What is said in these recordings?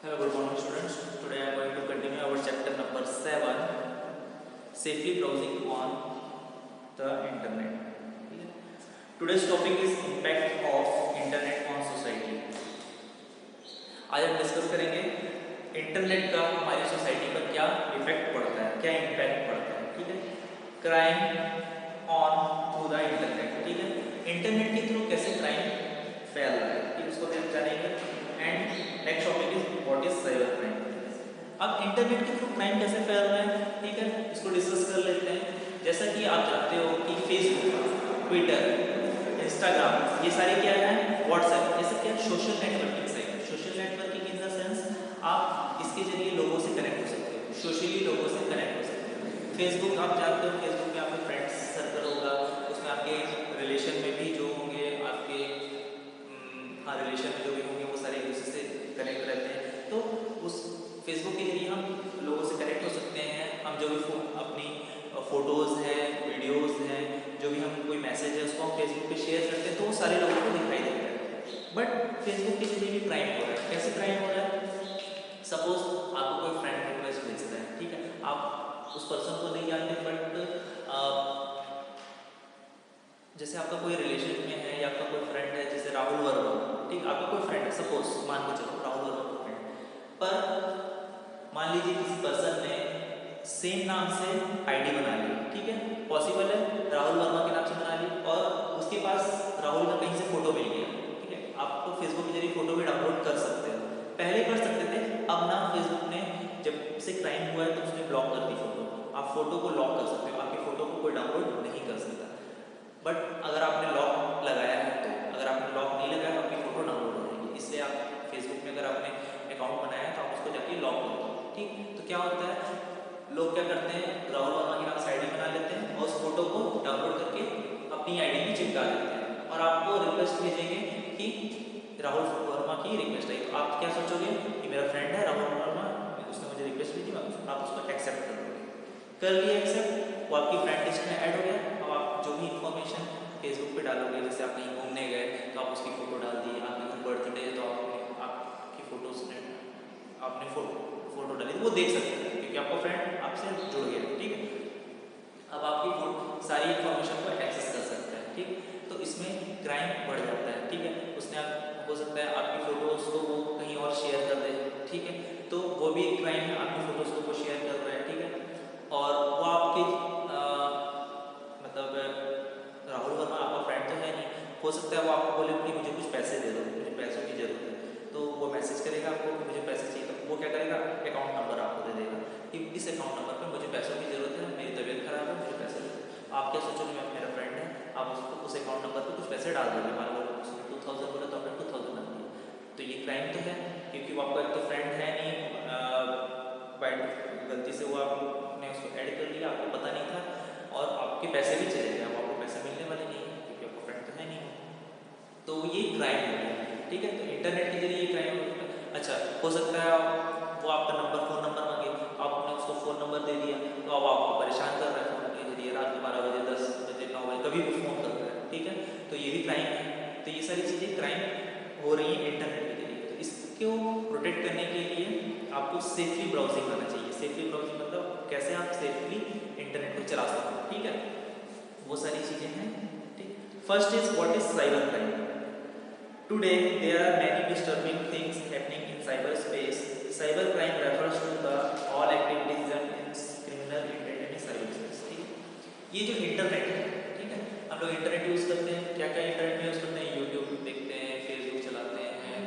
Hello, good morning, students. Today I am going to continue our chapter number 7, safely browsing on the internet. Today's topic is impact of internet on society. आज हम discuss करेंगे internet का हमारी society पर क्या effect पड़ता है, क्या इम्पैक्ट पड़ता है। ठीक है, crime on through the internet. ठीक है, इंटरनेट के थ्रू कैसे क्राइम फैल रहा है, ठीक, उसको हम जानेंगे। And next topic is what is cyber crime. अब इंटरनेट के थ्रू क्राइम कैसे फैल रहा है, ठीक है, इसको डिस्कस कर लेते हैं। जैसा कि आप जानते हो कि फेसबुक, ट्विटर, इंस्टाग्राम, ये सारे क्या है, व्हाट्सएप, ये सब क्या सोशल नेटवर्किंग साइट है। Social networking in the sense आप इसके जरिए लोगों से कनेक्ट हो सकते हो, सोशली लोगों से कनेक्ट हो सकते हो। फेसबुक आप जानते हो, फेसबुक में आपके फ्रेंड्स सर्कल होगा, उसमें आपके रिलेशन में भी जो होंगे, आपके रिलेशन में जो भी होंगे वो सारे एक दूसरे से कनेक्ट रहते हैं। तो उस फेसबुक के जरिए हम लोगों से कनेक्ट हो सकते हैं। हम जो भी अपनी फ़ोटोज़ हैं, वीडियोज़ हैं, जो भी हम कोई मैसेज है उसको हम फेसबुक पे शेयर करते हैं तो वो सारे लोगों को दिखाई देता है। बट फेसबुक के जरिए भी क्राइम हो रहा है। कैसे क्राइम हो रहा है? सपोज आपको कोई फ्रेंड रिक्वेस्ट भेजता है, ठीक है, आप उस पर्सन को नहीं जानते, बट जैसे आपका कोई रिलेशन में है या आपका कोई फ्रेंड है, जैसे राहुल वर्मा, ठीक, आपका कोई फ्रेंड है, सपोज मान के चलो राहुल वर्मा का फ्रेंड, पर मान लीजिए किसी पर्सन ने सेम नाम से आईडी बना ली, ठीक है, पॉसिबल है राहुल वर्मा के नाम से बना ली और उसके पास राहुल का कहीं से फोटो मिल गया, ठीक है, आप तो फेसबुक के जरिए फोटो भी डाउनलोड कर सकते हो, पहले कर सकते थे, अब ना फेसबुक ने जब से क्राइम हुआ है तो उसने ब्लॉक कर दी फोटो। आप फोटो को लॉक कर सकते हो, आपकी फोटो को कोई डाउनलोड नहीं कर सकता। बट अगर आपने लॉक लगाया है तो, अगर आपने लॉक नहीं लगाया तो आपकी फोटो डाउनलोड हो जाएगी। इसलिए आप फेसबुक में अगर आपने अकाउंट बनाया है तो आप उसको जाके लॉक कर दो, ठीक। तो क्या होता है, लोग क्या करते हैं, राहुल वर्मा के नाम से आईडी बना लेते हैं और उस फोटो को डाउनलोड करके अपनी आईडी में चिपका देते हैं और आपको रिक्वेस्ट भेजेंगे कि राहुल वर्मा की रिक्वेस्ट आई। तो आप क्या सोचोगे कि मेरा फ्रेंड है राहुल वर्मा, उसने मुझे रिक्वेस्ट भेजी, आप उसको एक्सेप्ट कर दोगे। कर लिया एक्सेप्ट, वो आपकी फ्रेंड लिस्ट में ऐड हो गया। अब आप जो भी इन्फॉर्मेशन फेसबुक पे डालोगे, जैसे आप कहीं घूमने गए तो आप उसकी फ़ोटो डाल दी, आपके घर बर्थडे है तो आपकी फ़ोटोज ने आपने फ़ोटो डाली, वो देख सकते हैं क्योंकि आपका फ्रेंड आपसे जुड़ गया, ठीक है। अब आपकी सारी इन्फॉर्मेशन को एक्सेस कर सकते हैं, ठीक। तो इसमें क्राइम बढ़ जाता है, ठीक है। उसने हो सकता है आपकी फ़ोटोज़ को वो कहीं और शेयर कर दे, ठीक है, तो वो भी एक क्राइम है, आपकी फ़ोटोज़ को वो शेयर कर रहा है, ठीक है। और वो आपके मतलब राहुल वर्मा आपका फ्रेंड तो है नहीं, हो सकता है वो आपको बोले कि मुझे कुछ पैसे दे दो, मुझे पैसों की ज़रूरत है, तो वो मैसेज करेगा आपको कि मुझे पैसे चाहिए। तो वो क्या करेगा, अकाउंट नंबर आपको दे देगा कि इस अकाउंट नंबर पर मुझे पैसों की ज़रूरत है, मेरी तबीयत खराब है, मुझे पैसे दे दो। आप क्या सोचोगे, मैं मेरा फ्रेंड है, आप उसको उस अकाउंट नंबर पर कुछ पैसे डाल दोगे, मान लो उसने 2000 बोला तो आपने 2000 डाल दिया, तो ये क्राइम तो है क्योंकि वो आपका एक तो फ्रेंड है नहीं, बाय गलती से वो आपने उसको ऐड कर लिया, आपको पता नहीं था और आपके पैसे भी चले गए, अब आपको पैसे मिलने वाले नहीं है क्योंकि आपका फ्रेंड तो है नहीं। तो ये क्राइम हो गया, ठीक है। तो इंटरनेट के जरिए ये क्राइम हो गया। अच्छा, हो सकता है वो आपका नंबर, फ़ोन नंबर मांगे, आपने उसको फ़ोन नंबर दे दिया तो अब आपको परेशान कर रहा है फ़ोन के जरिए, रात को 12 बजे, 10 बजे, 9 बजे, कभी भी फ़ोन कर रहा है, ठीक है। तो ये भी क्राइम है। तो ये सारी चीज़ें क्राइम हो रही है इंटरनेट के जरिए। तो इसको प्रोटेक्ट करने के लिए आपको सेफली ब्राउजिंग करना चाहिए। सेफली ब्राउजिंग मतलब कैसे आप सेफली इंटरनेट को चला सको, ठीक है, वो सारी चीज़ें हैं, ठीक। First is what is cyber crime. Today there are many disturbing things happening in cyber space. Cyber crime refers to the all activities in criminal intent in cyber space, ठीक है। ये जो इंटरनेट है, ठीक है, हम लोग इंटरनेट यूज़ करते हैं, क्या क्या इंटरनेट में यूज़ करते हैं, यूट्यूब देखते हैं, फेसबुक चलाते हैं,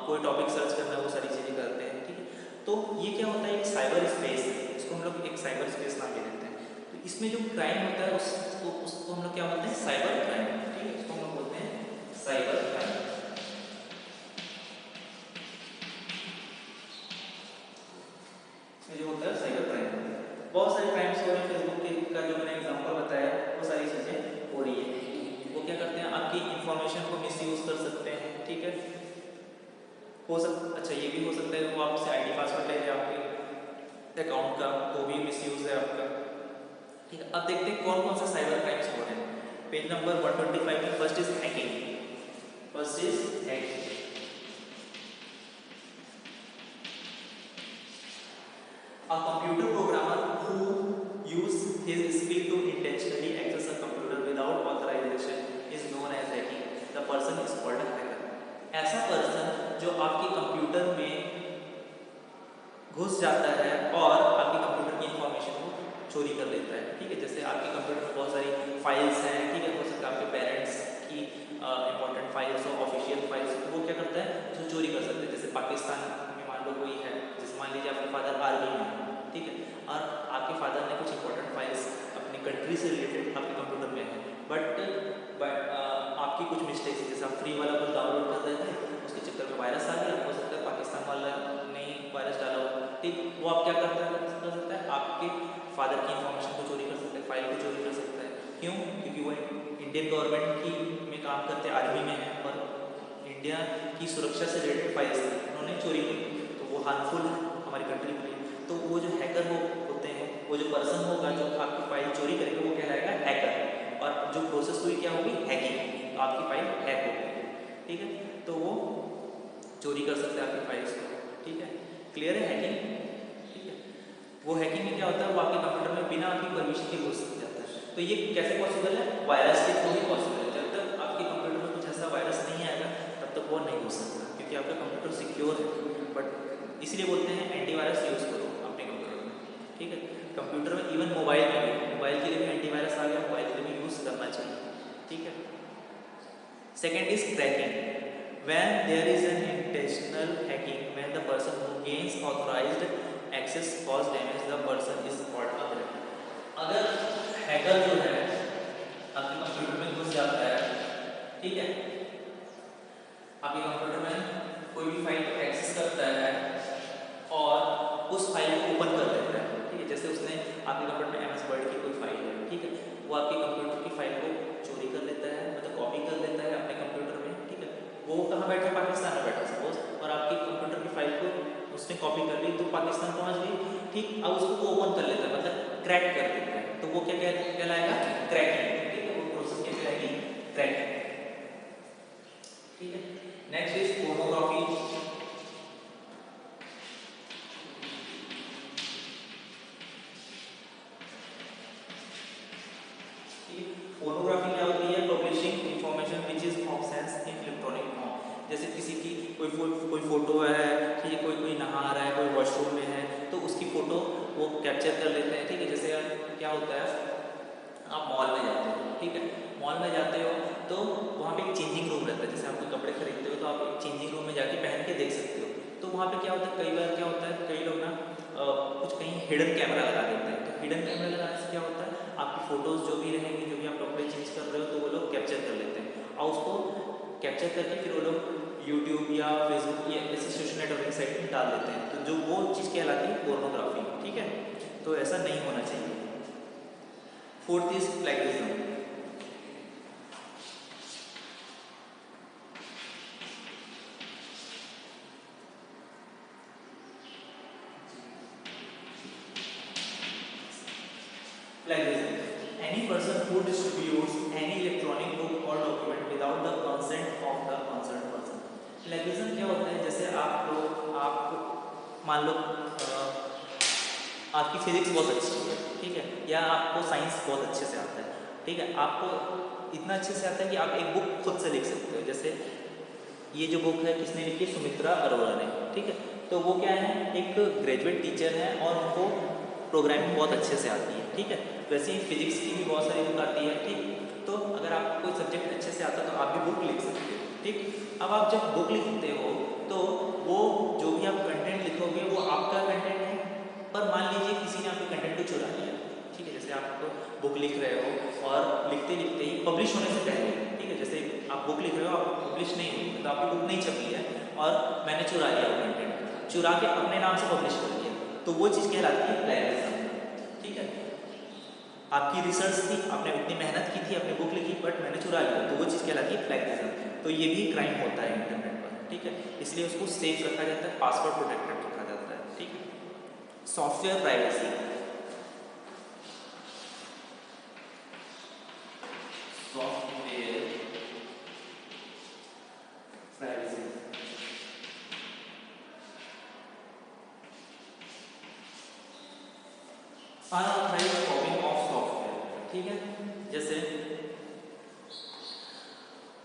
कोई टॉपिक सर्च करना है, वो सारी चीज़ें करते हैं, ठीक है। तो ये क्या होता है, एक साइबर स्पेस है, इसको हम लोग एक साइबर स्पेस नाम दे देते हैं। तो इसमें जो क्राइम होता है उसको हम लोग क्या बोलते हैं, साइबर क्राइम, ठीक है, इसको हम लोग बोलते हैं साइबर क्राइम। इसमें जो होता है साइबर क्राइम, बहुत सारे क्राइम्स हो रहे हैं। फेसबुक का जो मैंने एग्जांपल बताया वो सारी चीज़ें हो रही है। वो क्या करते हैं, आपकी इंफॉर्मेशन को मिसयूज़ कर सकते हैं, ठीक है। अच्छा, ये भी हो सकता है वो आपसे आईडी पासवर्ड ले ले आपके अकाउंट का, तो भी मिसयूज़ है आपका, ठीक है। अब देखते हैं कौन कौन से साइबर क्राइम्स हो रहे हैं। पेज नंबर 125 में first is hacking. First is hacking. A computer programmer who use his skill to intentionally access a computer without authorization is known as hacking. The person is called a hacker. ऐसा person जो आपके computer में घुस जाता है और आपके computer की इंफॉर्मेशन को चोरी कर लेता है, ठीक है। जैसे आपके कंप्यूटर में बहुत सारी फाइल्स हैं, ठीक है, हो सकता है आपके पेरेंट्स की इंपॉर्टेंट फाइल्स हो, ऑफिशियल फाइल्स हो, तो वो क्या करता है, उसको चोरी कर सकते हैं। जैसे पाकिस्तान में मान लो कोई है, जैसे मान लीजिए आपके फादर आर्मी में है, ठीक है, और आपके फादर ने कुछ इंपॉर्टेंट फाइल्स अपनी कंट्री से रिलेटेड आपके कंप्यूटर में है, बट आपकी कुछ मिस्टेक्स, जैसे आप फ्री वाला कुछ डाउनलोड कर रहे थे, उसके चक्कर में वायरस आ गया, हो सकता है पाकिस्तान वाला ने वायरस डाला हो, ठीक, वो आप क्या कर सकता है, आपके फादर की इंफॉर्मेशन को चोरी कर सकता है, फाइल को चोरी कर सकता है। क्यों? क्योंकि वो इंडियन गवर्नमेंट की में काम करते, आर्मी में है, और इंडिया की सुरक्षा से रिलेटेड फाइल्स थी, उन्होंने चोरी की, तो वो हार्मफुल है हमारी कंट्री के लिए। तो वो जो हैकर होते हैं, वो जो पर्सन होगा जो आपकी फाइल चोरी करेगा, वो कहलाएगा हैकर, और जो प्रोसेस हुई क्या होगी, हैकिंग, तो आपकी फाइल हैक होगी, ठीक है। तो वो चोरी कर सकते हैं आपकी फाइल्स को, ठीक है। क्लियर है हैकिंग, ठीक है। वो हैकिंग में क्या होता है, वो आपके कंप्यूटर में बिना आपकी परमिशन के घुस जाता है। तो ये कैसे पॉसिबल है, वायरस के थ्रू ही पॉसिबल है। जब तक आपके कंप्यूटर में कुछ ऐसा वायरस नहीं आएगा तब तक वो नहीं घुस सकता, क्योंकि आपका कंप्यूटर सिक्योर है। बट इसलिए बोलते हैं एंटीवायरस यूज़ करो अपने कंप्यूटर में, ठीक है। कंप्यूटर में, इवन मोबाइल में भी, मोबाइल के लिए भी एंटीवायरस आ गया, मोबाइल के लिए भी यूज़ करना चाहिए, ठीक है। Second is cracking, when there is an intentional hacking, when the person who gains authorized access cause damage, the person is called a hacker. अगर हैकर जो है आपके कंप्यूटर में घुस जाता है, ठीक है, आपके कंप्यूटर में कोई भी फाइल को एक्सेस करता है और उस फाइल को ओपन कर देता है, ठीक है। जैसे उसने आपके कंप्यूटर में MS वर्ड की कोई फाइल है, ठीक है, वो आपके कंप्यूटर की फाइल को चोरी कर लेता है, मतलब कॉपी कर लेता है अपने कंप्यूटर में, ठीक है। वो कहाँ बैठा, पाकिस्तान में बैठा सपोज, और आपके कंप्यूटर की फाइल को उसने कॉपी कर ली, तो पाकिस्तान पहुंच गई, ठीक। अब उसको वो ओपन कर लेता है, मतलब क्रैक कर देता है, तो वो क्या कहलाएगा, क्रैकिंग, ठीक है। वो प्रोसेस क्या कहलाएगी, क्रैकिंग, ठीक है। Next is pornography. फोटोग्राफी क्या होती है, publishing information which is of sense in electronic form. जैसे किसी की कोई फोटो है, ठीक है, कोई नहा रहा है, कोई वॉशरूम में है, तो उसकी फोटो वो कैप्चर कर लेते हैं, ठीक है। जैसे क्या होता है, आप मॉल में जाते हो, ठीक है, मॉल में जाते हो तो वहाँ पे एक चेंजिंग रूम रहता है, जैसे आप कोई कपड़े खरीदते हो तो आप एक चेंजिंग रूम में जाके पहन के देख सकते हो। तो वहाँ पे क्या होता है, कई बार क्या होता है, कई लोग ना कुछ कहीं हिडन कैमरा लगा देते हैं, तो हिडन कैमरा लगाने से क्या होता है, आपकी फ़ोटोज़ जो भी रहेंगी, जो भी आप कपड़े चेंज कर रहे हो, तो वो लोग कैप्चर कर लेते हैं, और उसको कैप्चर करके फिर वो लोग यूट्यूब या फेसबुक या ऐसे सोशल नेटवर्किंग साइट में डाल देते हैं, तो जो वो चीज़ कहलाती है पोर्नोग्राफी, ठीक है। तो ऐसा नहीं होना चाहिए। Fourth is plagiarism. Plagiarism. Any person who distributes any electronic book or document without the consent of the concerned person. Plagiarism क्या होता है, जैसे आप मान लो आपकी फिजिक्स बहुत अच्छी है, ठीक है, या आपको साइंस बहुत अच्छे से आता है, ठीक है, आपको इतना अच्छे से आता है कि आप एक बुक खुद से लिख सकते हो। जैसे ये जो बुक है किसने लिखी है, सुमित्रा अरोड़ा ने, ठीक है। तो वो क्या है, एक ग्रेजुएट टीचर है और उनको प्रोग्रामिंग बहुत अच्छे से आती है, ठीक है। वैसे ही फिजिक्स की भी बहुत सारी बुक आती है, ठीक। तो अगर आपको कोई सब्जेक्ट अच्छे से आता है तो आप भी बुक लिख सकते हो, ठीक। अब आप जब बुक लिखते हो तो वो जो भी आप कंटेंट लिखोगे वो आपका कंटेंट है, पर मान लीजिए किसी ने आपके कंटेंट को चुरा लिया, ठीक है। जैसे आप बुक लिख रहे हो और लिखते लिखते ही पब्लिश होने से पहले, ठीक है, जैसे आप बुक लिख रहे हो, आप पब्लिश नहीं हुई, तो आपकी बुक नहीं छपी है और मैंने चुरा लिया वो कंटेंट, चुरा के अपने नाम से पब्लिश कर दिया, तो वो चीज़ कहलाती है प्लेगरिज्म, ठीक है। आपकी रिसर्च थी, आपने इतनी मेहनत की थी, आपने बुक लिखी, बट मैंने चुरा लिया, तो वो चीज़ कहलाती है प्लेगरिज्म। तो ये भी क्राइम होता है इंटरनेट पर, ठीक है। इसलिए उसको सेफ रखा जाता है, पासवर्ड प्रोटेक्टेड रखा जाता है, ठीक है। Software privacy. Software privacy unauthorised copying of software, ठीक है। जैसे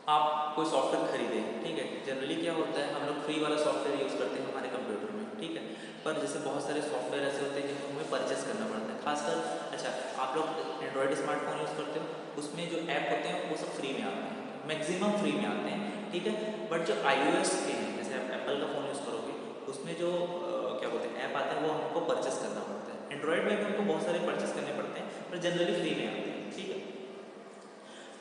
आप कोई सॉफ्टवेयर खरीदे, ठीक है, जनरली क्या होता है हम लोग फ्री वाला सॉफ्टवेयर यूज़ करते हैं हमारे कंप्यूटर में, ठीक है। पर जैसे बहुत सारे सॉफ्टवेयर ऐसे होते हैं जिनको हमें परचेस करना पड़ता है, खासकर अच्छा आप लोग एंड्रॉयड स्मार्टफोन यूज़ करते हो, उसमें जो ऐप होते हैं वो सब फ्री में आते हैं, मैक्सिमम फ्री में आते हैं, ठीक है। बट जो iOS के हैं, जैसे आप एप्पल का फ़ोन यूज़ करोगे, उसमें जो क्या बोलते हैं ऐप आते हैं वो हमको परचेस करना पड़ता है। एंड्रॉयड में भी हमको बहुत सारे परचेस करने पड़ते हैं, पर जनरली फ्री में आते हैं, ठीक है।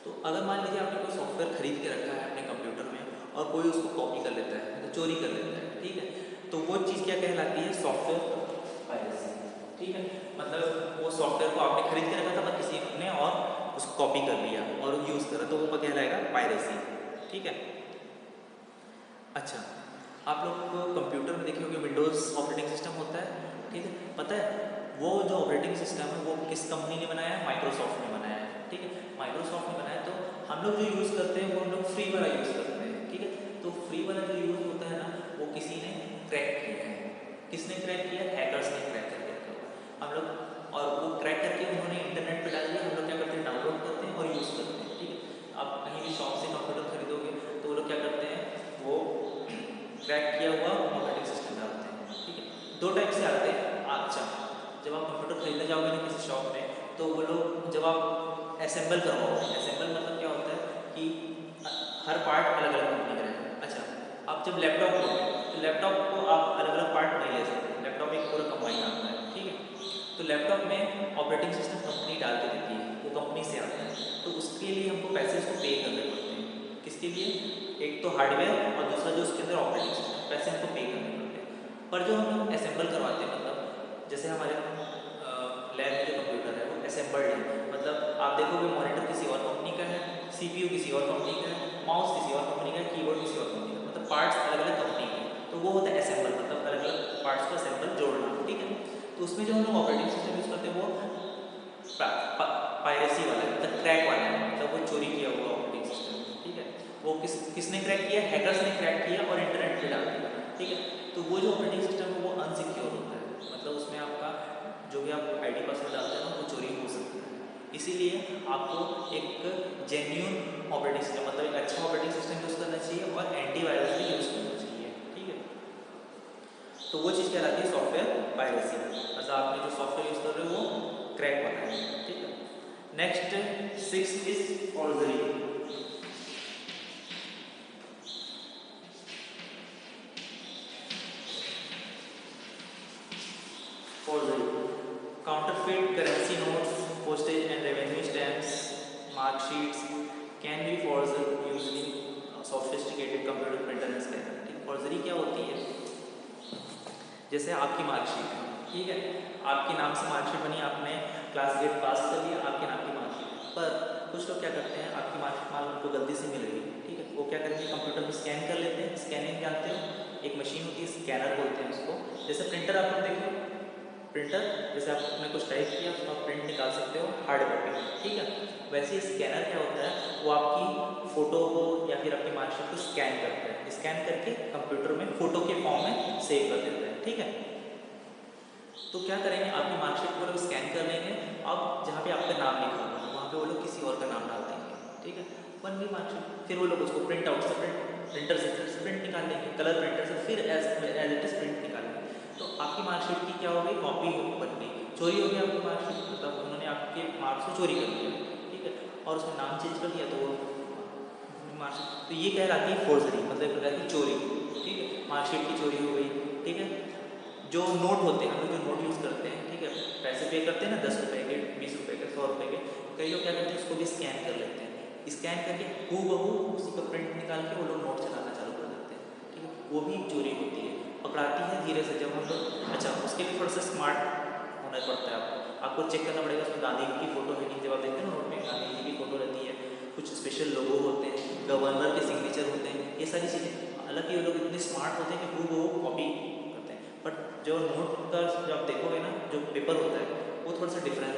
तो अगर मान लीजिए आपने कोई सॉफ्टवेयर खरीद के रखा है अपने कंप्यूटर में और कोई उसको कॉपी कर लेता है, मतलब चोरी कर लेता है, ठीक है, तो वो चीज़ क्या कहलाती है, सॉफ्टवेयर पायरेसी, ठीक है। मतलब वो सॉफ्टवेयर को आपने खरीद के रखा था पर किसी ने और उसको कॉपी कर लिया और यूज़ करा, तो वो कहलाएगा पायरेसी, ठीक है। अच्छा, आप लोग को कंप्यूटर में देखे होंगे विंडोज़ ऑपरेटिंग सिस्टम होता है, ठीक है। पता है वो जो ऑपरेटिंग सिस्टम है वो किस कंपनी ने बनाया है, माइक्रोसॉफ्ट ने बनाया है, ठीक है। माइक्रोसॉफ्ट ने बनाया, तो हम लोग जो यूज़ करते हैं वो हम लोग फ्री वाला यूज़ करते हैं, ठीक है। तो फ्री वाला जो यूज़ होता है ना वो किसी ने क्रैक किया है। किसने क्रैक किया, हैकर्स ने क्रैक करके रखा हुआ है। हम लोग और वो क्रैक करके उन्होंने इंटरनेट पर डाल दिया, हम लोग क्या करते हैं डाउनलोड करते हैं और यूज़ करते हैं, ठीक है। आप कहीं भी शॉप से कंप्यूटर खरीदोगे तो वो लोग क्या करते हैं, वो क्रैक किया हुआ ऑपरेटिंग सिस्टम डालते हैं, ठीक है। दो टाइप से आते हैं। अच्छा, जब आप कंप्यूटर खरीदने जाओगे ना किसी शॉप में, तो वो लोग जब आप असेंबल करवाओगे, असेंबल मतलब क्या होता है कि हर पार्ट अलग अलग कंपनी का रहेगा। अच्छा, आप जब लैपटॉप लोगे तो लैपटॉप को आप अलग अलग पार्ट नहीं ले सकते, लैपटॉप एक पूरा कंबाइन आता है, ठीक है। तो लैपटॉप में ऑपरेटिंग सिस्टम कंपनी डाल के देती है, वो कंपनी से आता है, तो उसके लिए हमको पैसे उसको पे करने पड़ते हैं। किसके लिए, एक तो हार्डवेयर और दूसरा जो उसके अंदर ऑपरेटिंग सिस्टम, पैसे हमको पे करने पड़ते हैं। पर जो हम लोग असेंबल करवाते हैं, मतलब जैसे हमारे लैब में जो कंप्यूटर है वो असेंबल्ड है, मतलब आप देखोगे मॉनिटर किसी और कंपनी का है, सीपीयू किसी और कंपनी का है, माउस किसी और कंपनी का है, कीबोर्ड किसी और कंपनी का, मतलब पार्ट्स अलग अलग कंपनी के, तो वो होता है असेंबल, मतलब अलग अलग पार्ट्स को असेंबल जोड़ना, ठीक है। तो उसमें जो हम लोग ऑपरेटिंग सिस्टम यूज़ करते हैं वो पायरेसी वाला है, मतलब क्रैक वाला है, मतलब वो चोरी किया हुआ ऑपरेटिंग सिस्टम, ठीक है। वो किसने क्रैक किया, हैकर्स ने क्रैक किया और इंटरनेट पे डाल दिया, ठीक है। तो वो जो ऑपरेटिंग सिस्टम है वो अनसिक्योर होता है, मतलब उसमें आपका जो भी आप आईडी पासवर्ड डालते हैं ना वो चोरी हो सकता है। इसीलिए आपको एक जेन्युइन ऑपरेटिंग सिस्टम, मतलब एक अच्छा ऑपरेटिंग सिस्टम यूज़ करना चाहिए और एंटीवायरस भी यूज़ करना चाहिए, ठीक है। तो वो चीज़ कहलाती है सॉफ्टवेयर पायरेसी, मतलब आपने जो सॉफ्टवेयर यूज़ कर रहे हो वो क्रैक वाला है, ठीक है। Next 6 is forgery. Forgery, counterfeit currency notes, postage and revenue stamps, mark sheets can be forged using sophisticated computer printer and scanner, ठीक। फॉर्जरी क्या होती है, जैसे आपकी मार्कशीट है, ठीक है, आपके नाम से मार्कशीट बनी, आपने क्लास 8 पास कर लिया, आपके नाम की मार्कशीट, पर कुछ लोग क्या करते हैं, आपकी मार्कशीट मान उनको गलती से मिल गई, ठीक है, वो क्या करेंगे कंप्यूटर में स्कैन कर लेते हैं। स्कैनिंग जानते हो, एक मशीन होती है स्कैनर बोलते हैं उसको, जैसे प्रिंटर आप लोग देखो, प्रिंटर जैसे आपने कुछ टाइप किया उसको आप प्रिंट निकाल सकते हो हार्ड कॉपी, ठीक है। वैसे ही स्कैनर क्या होता है, वो आपकी फ़ोटो को या फिर आपकी मार्कशीट को स्कैन करता है, स्कैन करके कंप्यूटर में फ़ोटो के फॉर्म में सेव कर देता है, ठीक है। तो क्या करेंगे, आपकी मार्कशीट को लोग स्कैन कर लेंगे, अब जहाँ पे आपका नाम लिखा होगा वहाँ पे वो लोग किसी और का नाम डाल देंगे, ठीक है, बन गई मार्कशीट। फिर वो लोग उसको प्रिंट आउट से प्रिंटर से फिर से प्रिंट निकाल लेंगे, कलर प्रिंटर से फिर एज इट इज प्रिंट निकालेंगे, तो आपकी मार्कशीट की क्या हो गई, कॉपी बन गई, चोरी हो गई आपकी मार्कशीट, मतलब उन्होंने आपके मार्क्स को चोरी कर लिया, ठीक है, और उसमें नाम चेंज कर दिया, तो वो मार्कशीट, तो ये कहलाती है फोर्जरी, मतलब एक प्रकार की चोरी, ठीक है, मार्कशीट की चोरी हो गई, ठीक है। जो नोट होते हैं, हम लोग जो नोट यूज़ करते हैं, ठीक है, पैसे पे करते हैं ना 10 रुपये के, 20 रुपये के, 100 रुपये के, कई लोग क्या करते हैं उसको भी स्कैन कर लेते हैं, स्कैन करके हूबहू उसी का प्रिंट निकाल के वो लोग नोट चलाना चालू कर देते हैं, ठीक है, वो भी चोरी होती है, पकड़ाती है धीरे से जब हम लोग। अच्छा, उसके लिए थोड़ा सा स्मार्ट होना पड़ता है, आपको चेक करना पड़ेगा उसमें गांधी जी की फ़ोटो है कि, जब आप देखते हैं ना नोट में गांधी जी की फ़ोटो रहती है, कुछ स्पेशल लोगो होते हैं, गवर्नर के सिग्नेचर होते हैं, ये सारी चीज़ें, हालांकि ये लोग इतने स्मार्ट होते हैं कि हूबहू कॉपी करते हैं, बट जो नोट का जब आप देखोगे ना जो पेपर होता है वो थोड़ा सा डिफरेंट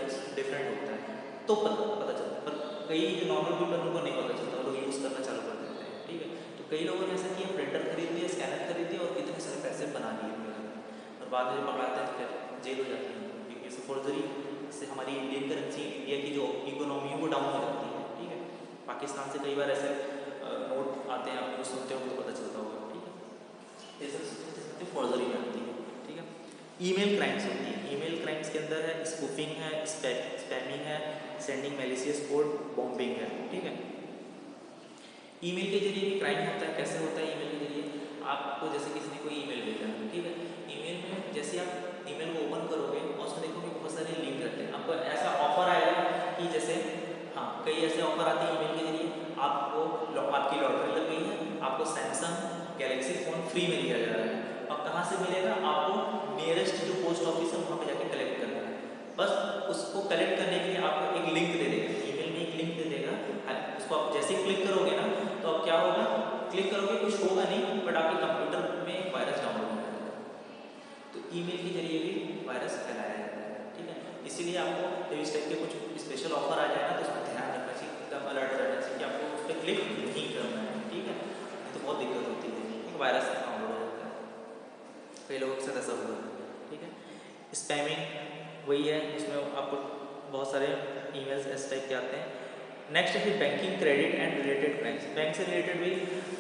होता है, तो पता चलता है, पर कई जो नॉर्मल पीपल उनको नहीं पता चलता, वो लोग यूज़ करना चालू कर देते हैं, ठीक है। तो कई लोगों ने ऐसा किया, प्रिंटर खरीद लिया, स्कैनर खरीद लिया और कितने सारे पैसे बना लिए, और बाद में जब पकड़ाते हैं तो फिर जेल हो जाती है, क्योंकि इससे फोर्जरी पाकिस्तान से कई बार ऐसे नोट आते हैं, आप न्यूज़ सुनते हो तो पता चलता होगा, ठीक है। जैसे फॉर्जरी में आती है, ठीक है। ईमेल क्राइम्स होती है, ईमेल क्राइम्स के अंदर है स्पूफिंग है, स्पैमिंग है, सेंडिंग मैलिशियस कोड, बॉम्बिंग है, ठीक है। ईमेल के जरिए भी क्राइम होता है। कैसे होता है ईमेल के जरिए? आपको जैसे किसी ने कोई ईमेल भेजा, ठीक है, ईमेल में जैसे आप ईमेल को ओपन करोगे और उसमें देखोगे बहुत सारे लिंक रहते हैं, आपको ऐसा ऑफर आएगा कि जैसे हाँ कई ऐसे ऑफर आते हैं ईमेल के जरिए, आपकी लॉटरी लग गई है, आपको सैमसंग गैलेक्सी फ़ोन फ्री में दिया जा रहा है। अब कहाँ से मिलेगा? आपको नियरेस्ट जो पोस्ट ऑफिस है वहाँ पे जाके कलेक्ट करना है। बस उसको कलेक्ट करने के लिए आपको एक लिंक दे देगा, ईमेल में एक लिंक दे देगा, उसको आप जैसे ही क्लिक करोगे ना तो अब क्या होगा, क्लिक करोगे कुछ होगा नहीं, बट आपके कंप्यूटर में वायरस डाउनलोड हो जाएगा। तो ईमेल के जरिए भी वायरस फैलाया जाता है, ठीक है। इसीलिए आपको जब इस टाइप के कुछ स्पेशल ऑफर आ जाए ना तो उसमें ध्यान रखना चाहिए, एकदम अलर्ट रहना चाहिए कि आपको उस पर क्लिक नहीं करना है, ठीक है। नहीं तो बहुत दिक्कत होती है, एक वायरस डाउनलोड हो जाता है, कई लोगों के साथ ऐसा हुआ है, ठीक है। स्पैमिंग वही है, इसमें आपको बहुत सारे ईमेल्स इस टाइप के आते हैं। नेक्स्ट है banking, credit and related crimes. Bank से रिलेटेड भी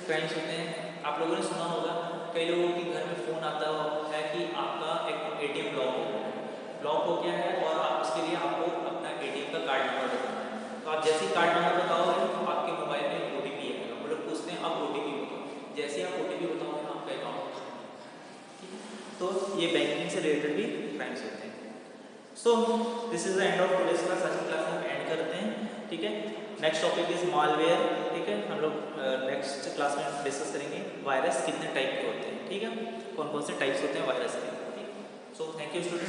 क्राइम्स होते हैं। आप लोगों ने सुना होगा कई लोगों के घर में फ़ोन आता है कि आपका एक एटीएम ब्लॉक हो गया है, ब्लॉक हो गया है और आप उसके लिए आपको अपना एटीएम का कार्ड नंबर बताना है। तो आप जैसे ही कार्ड नंबर बताओगे तो आपके मोबाइल में ओटीपी आएगा, वो लोग पूछते हैं आप ओटीपी बताओ, जैसे ही आप ओटीपी बताओगे ना आपका अकाउंट, ठीक है। तो ये बैंकिंग से रिलेटेड भी क्राइम्स होते हैं। So this is the end of today's class. आज की क्लास हम एंड करते हैं, ठीक है। नेक्स्ट टॉपिक इज मालवेयर, ठीक है। हम लोग नेक्स्ट क्लास में डिस्कस करेंगे वायरस कितने टाइप के होते हैं, ठीक है, कौन कौन से टाइप्स होते हैं वायरस के, ठीक है। So thank you student.